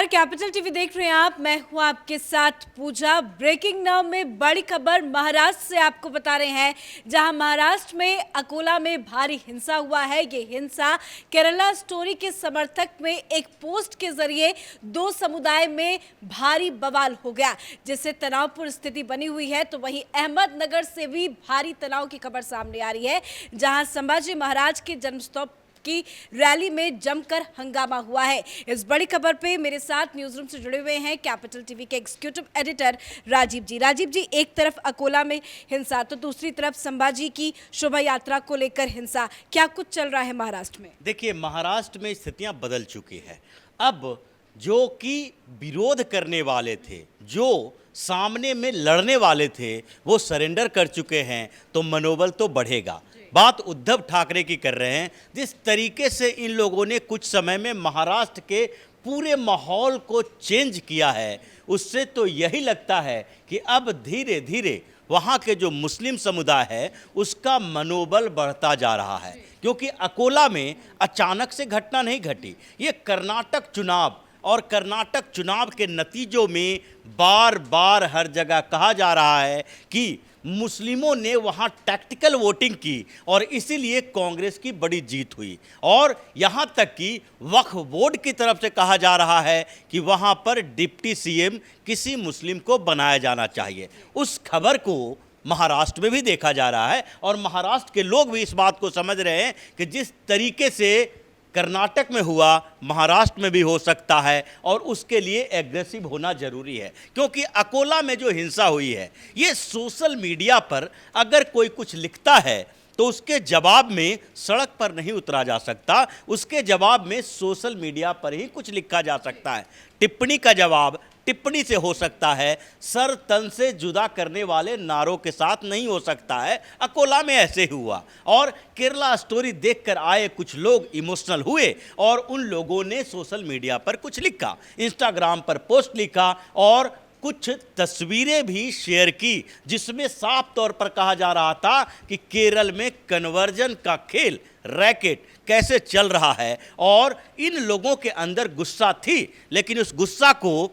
नमस्कार, capital TV देख रहे हैं आप। मैं हूं आपके साथ पूजा। ब्रेकिंग नाउ में बड़ी खबर महाराष्ट्र से आपको बता रहे हैं, जहां महाराष्ट्र में अकोला में भारी हिंसा हुआ है। ये हिंसा केरला स्टोरी के समर्थक में एक पोस्ट के जरिए दो समुदाय में भारी बवाल हो गया, जिससे तनावपूर्ण स्थिति बनी हुई है। तो वहीं अहमदनगर से भी भारी तनाव की खबर सामने आ रही है, जहां संभाजी महाराज के जन्मस्थल की रैली में जमकर हंगामा हुआ है। इस बड़ी खबर पे मेरे साथ न्यूज रूम से जुड़े हुए हैं कैपिटल टीवी के एग्जीक्यूटिव एडिटर राजीव जी। राजीव जी, एक तरफ अकोला में हिंसा तो दूसरी तरफ संभाजी की शोभा यात्रा को लेकर हिंसा, क्या कुछ चल रहा है महाराष्ट्र में? देखिए, महाराष्ट्र में स्थितियां बदल चुकी है। अब जो कि विरोध करने वाले थे, जो सामने में लड़ने वाले थे, वो सरेंडर कर चुके हैं, तो मनोबल तो बढ़ेगा। बात उद्धव ठाकरे की कर रहे हैं। जिस तरीके से इन लोगों ने कुछ समय में महाराष्ट्र के पूरे माहौल को चेंज किया है, उससे तो यही लगता है कि अब धीरे धीरे वहाँ के जो मुस्लिम समुदाय है उसका मनोबल बढ़ता जा रहा है। क्योंकि अकोला में अचानक से घटना नहीं घटी, ये कर्नाटक चुनाव और कर्नाटक चुनाव के नतीजों में बार बार हर जगह कहा जा रहा है कि मुस्लिमों ने वहाँ टैक्टिकल वोटिंग की और इसीलिए कांग्रेस की बड़ी जीत हुई। और यहाँ तक कि वक्फ बोर्ड की तरफ से कहा जा रहा है कि वहाँ पर डिप्टी सीएम किसी मुस्लिम को बनाया जाना चाहिए। उस खबर को महाराष्ट्र में भी देखा जा रहा है और महाराष्ट्र के लोग भी इस बात को समझ रहे हैं कि जिस तरीके से कर्नाटक में हुआ, महाराष्ट्र में भी हो सकता है और उसके लिए एग्रेसिव होना जरूरी है। क्योंकि अकोला में जो हिंसा हुई है, ये सोशल मीडिया पर अगर कोई कुछ लिखता है तो उसके जवाब में सड़क पर नहीं उतरा जा सकता, उसके जवाब में सोशल मीडिया पर ही कुछ लिखा जा सकता है। टिप्पणी का जवाब टिप्पणी से हो सकता है, सर तन से जुदा करने वाले नारों के साथ नहीं हो सकता है। अकोला में ऐसे हुआ और केरला स्टोरी देखकर आए कुछ लोग इमोशनल हुए और उन लोगों ने सोशल मीडिया पर कुछ लिखा, इंस्टाग्राम पर पोस्ट लिखा और कुछ तस्वीरें भी शेयर की, जिसमें साफ तौर पर कहा जा रहा था कि केरल में कन्वर्जन का खेल, रैकेट कैसे चल रहा है। और इन लोगों के अंदर गुस्सा थी, लेकिन उस गुस्सा को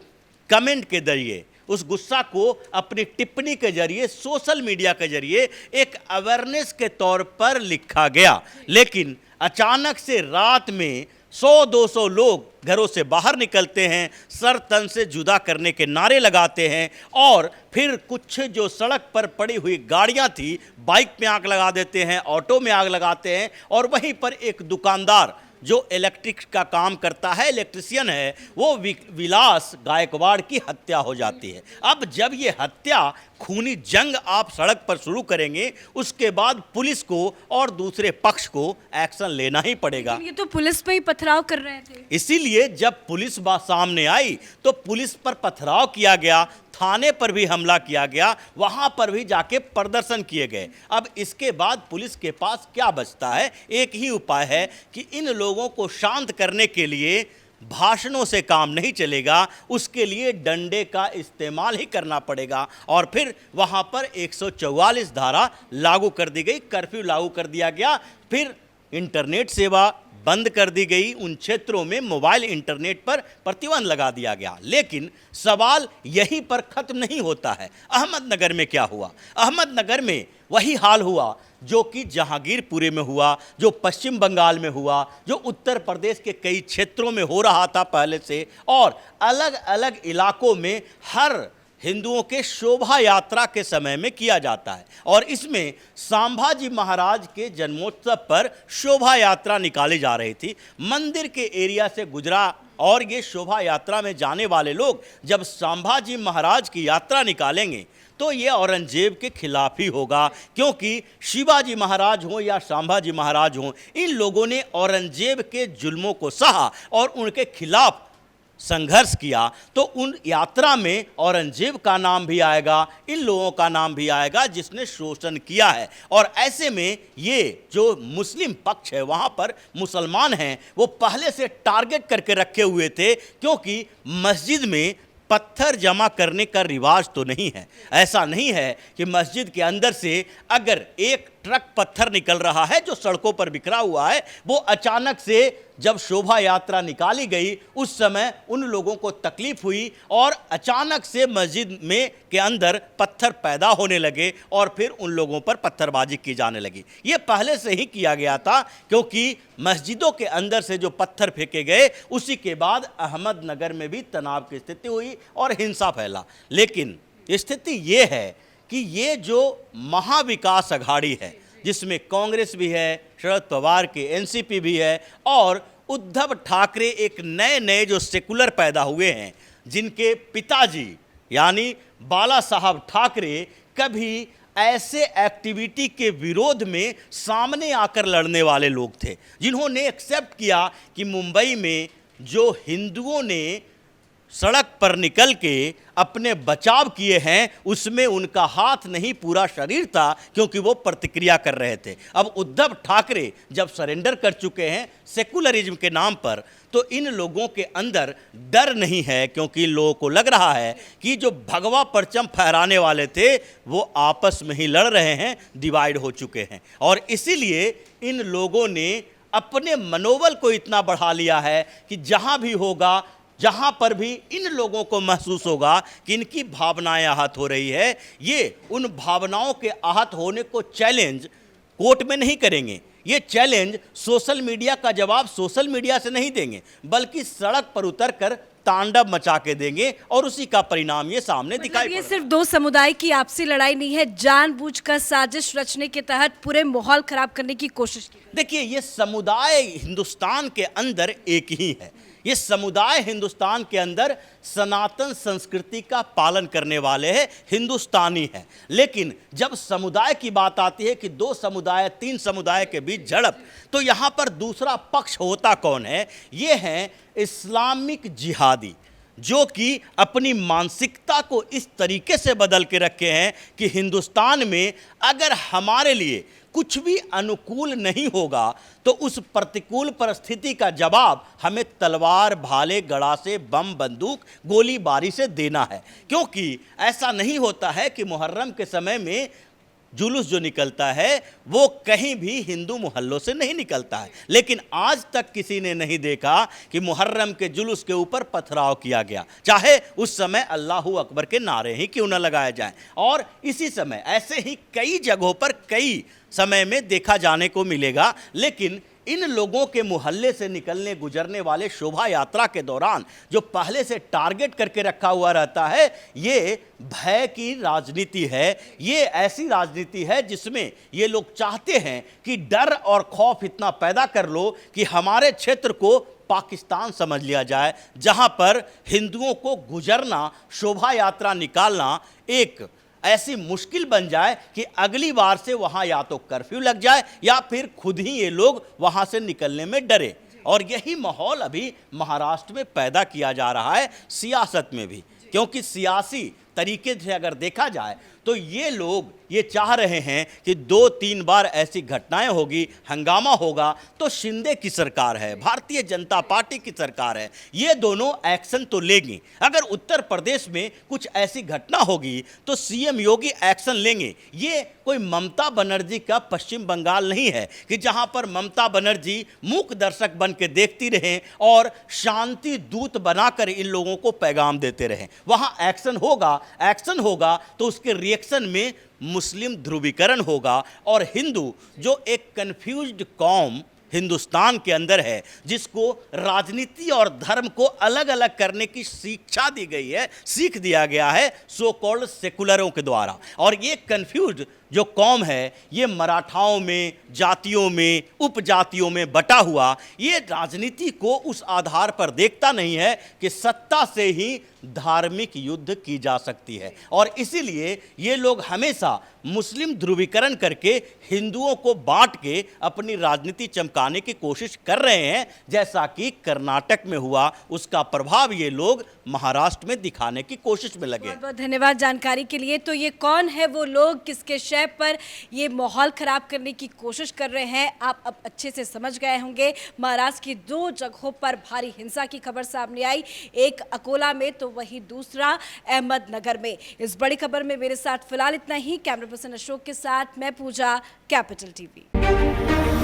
कमेंट के जरिए, उस गुस्सा को अपनी टिप्पणी के जरिए, सोशल मीडिया के जरिए एक अवेयरनेस के तौर पर लिखा गया। लेकिन अचानक से रात में 100-200 लोग घरों से बाहर निकलते हैं, सर तन से जुदा करने के नारे लगाते हैं और फिर कुछ जो सड़क पर पड़ी हुई गाड़ियां थी, बाइक में आग लगा देते हैं, ऑटो में आग लगाते हैं और वहीं पर एक दुकानदार जो इलेक्ट्रिक का काम करता है, इलेक्ट्रिशियन है, वो विलास गायकवाड़ की हत्या हो जाती है। अब जब ये हत्या, खूनी जंग आप सड़क पर शुरू करेंगे, उसके बाद पुलिस को और दूसरे पक्ष को एक्शन लेना ही पड़ेगा। ये तो पुलिस पे ही पथराव कर रहे थे। इसीलिए जब पुलिस बात सामने आई तो पुलिस पर पथराव किया गया, थाने पर भी हमला किया गया, वहां पर भी जाके प्रदर्शन किए गए। अब इसके बाद पुलिस के पास क्या बचता है? एक ही उपाय है कि इन लोगों को शांत करने के लिए भाषणों से काम नहीं चलेगा, उसके लिए डंडे का इस्तेमाल ही करना पड़ेगा। और फिर वहां पर 144 धारा लागू कर दी गई, कर्फ्यू लागू कर दिया गया, फिर इंटरनेट सेवा बंद कर दी गई, उन क्षेत्रों में मोबाइल इंटरनेट पर प्रतिबंध लगा दिया गया। लेकिन सवाल यहीं पर खत्म नहीं होता है। अहमदनगर में क्या हुआ? अहमदनगर में वही हाल हुआ जो कि जहांगीरपुरी में हुआ, जो पश्चिम बंगाल में हुआ, जो उत्तर प्रदेश के कई क्षेत्रों में हो रहा था पहले से, और अलग अलग इलाकों में हर हिंदुओं के शोभा यात्रा के समय में किया जाता है। और इसमें संभाजी महाराज के जन्मोत्सव पर शोभा यात्रा निकाली जा रही थी, मंदिर के एरिया से गुजरा और ये शोभा यात्रा में जाने वाले लोग जब संभाजी महाराज की यात्रा निकालेंगे तो ये औरंगजेब के खिलाफ ही होगा। क्योंकि शिवाजी महाराज हों या संभाजी महाराज हों, इन लोगों ने औरंगजेब के जुल्मों को सहा और उनके खिलाफ संघर्ष किया, तो उन यात्रा में औरंगजेब का नाम भी आएगा, इन लोगों का नाम भी आएगा जिसने शोषण किया है। और ऐसे में ये जो मुस्लिम पक्ष है, वहाँ पर मुसलमान हैं, वो पहले से टारगेट करके रखे हुए थे, क्योंकि मस्जिद में पत्थर जमा करने का रिवाज तो नहीं है। ऐसा नहीं है कि मस्जिद के अंदर से अगर एक ट्रक पत्थर निकल रहा है जो सड़कों पर बिखरा हुआ है। वो अचानक से जब शोभा यात्रा निकाली गई उस समय उन लोगों को तकलीफ हुई और अचानक से मस्जिद में के अंदर पत्थर पैदा होने लगे और फिर उन लोगों पर पत्थरबाजी की जाने लगी। ये पहले से ही किया गया था, क्योंकि मस्जिदों के अंदर से जो पत्थर फेंके गए उसी के बाद अहमदनगर में भी तनाव की स्थिति हुई और हिंसा फैला। लेकिन स्थिति ये है कि ये जो महाविकास अघाड़ी है, जिसमें कांग्रेस भी है, शरद पवार के एनसीपी भी है और उद्धव ठाकरे एक नए नए जो सेकुलर पैदा हुए हैं, जिनके पिताजी यानी बाला साहब ठाकरे कभी ऐसे एक्टिविटी के विरोध में सामने आकर लड़ने वाले लोग थे, जिन्होंने एक्सेप्ट किया कि मुंबई में जो हिंदुओं ने सड़क पर निकल के अपने बचाव किए हैं उसमें उनका हाथ नहीं पूरा शरीर था, क्योंकि वो प्रतिक्रिया कर रहे थे। अब उद्धव ठाकरे जब सरेंडर कर चुके हैं सेकुलरिज्म के नाम पर, तो इन लोगों के अंदर डर नहीं है, क्योंकि लोगों को लग रहा है कि जो भगवा परचम फहराने वाले थे वो आपस में ही लड़ रहे हैं, डिवाइड हो चुके हैं। और इसीलिए इन लोगों ने अपने मनोबल को इतना बढ़ा लिया है कि जहाँ भी होगा, जहाँ पर भी इन लोगों को महसूस होगा कि इनकी भावनाएं आहत हो रही है, ये उन भावनाओं के आहत होने को चैलेंज कोर्ट में नहीं करेंगे। ये चैलेंज सोशल मीडिया का जवाब सोशल मीडिया से नहीं देंगे, बल्कि सड़क पर उतरकर तांडव मचा के देंगे और उसी का परिणाम ये सामने दिखाई ये सिर्फ दो समुदाय की आपसी लड़ाई नहीं है, जानबूझकर साजिश रचने के तहत पूरे माहौल खराब करने की कोशिश की। देखिए, ये समुदाय हिंदुस्तान के अंदर एक ही है। ये समुदाय हिंदुस्तान के अंदर सनातन संस्कृति का पालन करने वाले हैं, हिंदुस्तानी हैं। लेकिन जब समुदाय की बात आती है कि दो समुदाय, तीन समुदाय के बीच झड़प, तो यहाँ पर दूसरा पक्ष होता कौन है? ये हैं इस्लामिक जिहादी, जो कि अपनी मानसिकता को इस तरीके से बदल के रखे हैं कि हिंदुस्तान में अगर हमारे लिए कुछ भी अनुकूल नहीं होगा तो उस प्रतिकूल परिस्थिति का जवाब हमें तलवार, भाले, गड़ासे, बम, बंदूक, गोलीबारी से देना है। क्योंकि ऐसा नहीं होता है कि मुहर्रम के समय में जुलूस जो निकलता है वो कहीं भी हिंदू मोहल्लों से नहीं निकलता है, लेकिन आज तक किसी ने नहीं देखा कि मुहर्रम के जुलूस के ऊपर पथराव किया गया, चाहे उस समय अल्लाहू अकबर के नारे ही क्यों न लगाए जाएं। और इसी समय ऐसे ही कई जगहों पर कई समय में देखा जाने को मिलेगा। लेकिन इन लोगों के मोहल्ले से निकलने गुजरने वाले शोभा यात्रा के दौरान जो पहले से टारगेट करके रखा हुआ रहता है, ये भय की राजनीति है। ये ऐसी राजनीति है जिसमें ये लोग चाहते हैं कि डर और खौफ इतना पैदा कर लो कि हमारे क्षेत्र को पाकिस्तान समझ लिया जाए, जहां पर हिंदुओं को गुजरना, शोभा यात्रा निकालना एक ऐसी मुश्किल बन जाए कि अगली बार से वहां या तो कर्फ्यू लग जाए या फिर खुद ही ये लोग वहां से निकलने में डरे। और यही माहौल अभी महाराष्ट्र में पैदा किया जा रहा है, सियासत में भी। क्योंकि सियासी तरीके से अगर देखा जाए तो ये लोग ये चाह रहे हैं कि 2-3 बार ऐसी घटनाएं होगी, हंगामा होगा, तो शिंदे की सरकार है, भारतीय जनता पार्टी की सरकार है, ये दोनों एक्शन तो लेंगी। अगर उत्तर प्रदेश में कुछ ऐसी घटना होगी तो सीएम योगी एक्शन लेंगे। ये कोई ममता बनर्जी का पश्चिम बंगाल नहीं है कि जहां पर ममता बनर्जी मूक दर्शक बन के देखती रहें और शांति दूत बनाकर इन लोगों को पैगाम देते रहें। वहां एक्शन होगा तो उसके रिएक्शन में मुस्लिम ध्रुवीकरण होगा और हिंदू जो एक कन्फ्यूज्ड कौम हिंदुस्तान के अंदर है, जिसको राजनीति और धर्म को अलग अलग करने की शिक्षा दी गई है, सीख दिया गया है सो कॉल्ड सेकुलरों के द्वारा। और ये कन्फ्यूज्ड जो कौम है, ये मराठाओं में, जातियों में, उपजातियों में बटा हुआ, ये राजनीति को उस आधार पर देखता नहीं है कि सत्ता से ही धार्मिक युद्ध की जा सकती है। और इसीलिए ये लोग हमेशा मुस्लिम ध्रुवीकरण करके हिंदुओं को बांट के अपनी राजनीति चमकाने की कोशिश कर रहे हैं, जैसा कि कर्नाटक में हुआ। उसका प्रभाव ये लोग महाराष्ट्र में दिखाने की कोशिश में लगे। बहुत बहुत धन्यवाद जानकारी के लिए। तो ये कौन है वो लोग, किसके विषय पर ये माहौल खराब करने की कोशिश कर रहे हैं। आप अब अच्छे से समझ गए होंगे। महाराष्ट्र की 2 जगहों पर भारी हिंसा की खबर सामने आई, एक अकोला में तो वहीं दूसरा अहमदनगर में। इस बड़ी खबर में मेरे साथ फिलहाल इतना ही। कैमरा पर्सन अशोक के साथ मैं पूजा, कैपिटल टीवी।